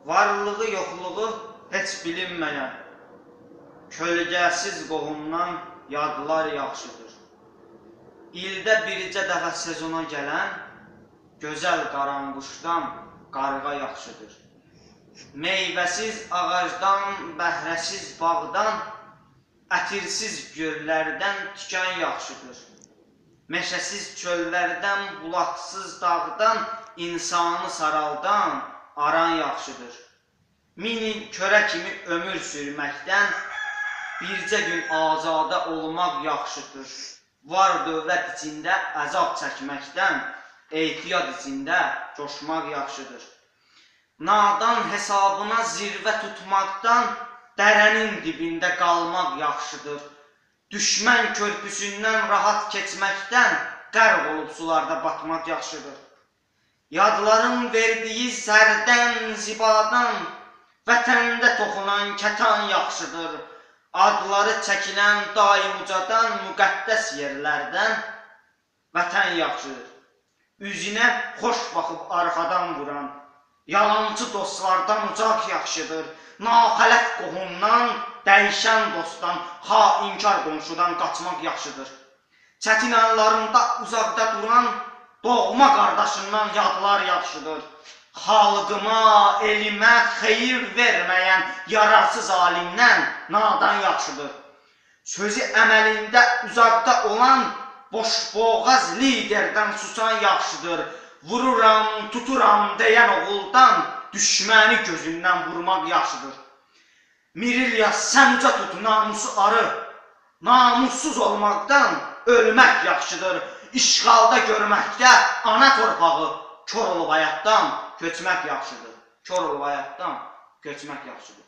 Varlığı yoxluğu heç bilinməyən, kölgəsiz qohumdan yadlar yaxşıdır. İldə bircə dəfə sezona gələn, gözəl qaranquşdan qarğa yaxşıdır. Meyvəsiz ağacdan, bəhrəsiz bağdan, ətirsiz göllərdən tükən yaxşıdır. Meşəsiz çöllərdən, bulaqsız dağdan, insanı saraldan aran yaxşıdır. Min il körə kimi ömür sürməkdən, bircə gün azadə olmaq yaxşıdır. Var dövlət içində əzab çəkməkdən, ehtiyat içində coşmaq yaxşıdır. Nadan hesabına zirvə tutmaqdan, dərənin dibində qalmaq yaxşıdır. Düşmən körpüsündən rahat keçməkdən, qərq olub sularda batmaq yaxşıdır. Yadların verdiyi zərdən, zibadan, vətəndə toxunan kətan yaxşıdır. Adları çəkilən daim ucadan, müqəddəs yerlərdən vətən yaxşıdır. Üzünə xoş baxıb arxadan vuran, yalancı dostlardan ucaq yaxşıdır. Naxələt qohumdan, dəyişən dostdan, hainkar qonşudan qaçmaq yaxşıdır. Çətin anlarında uzaqda duran, doğma qardaşından yadlar yaxşıdır. Xalqıma, elimə xeyir verməyən yararsız alimdən nadan yaxşıdır. Sözü əməlində uzaqda olan boşboğaz liderdən susan yaxşıdır. Vururam, tuturam deyən oğuldan düşməni gözündən vurmaq yaxşıdır. Mirilya səmcə tut namusu arı, namussuz olmaqdan ölmək yaxşıdır. İşğalda görməkdə ana torpağı, kör olub həyatdan köçmək yaxşıdır. Kör olub həyatdan köçmək yaxşıdır.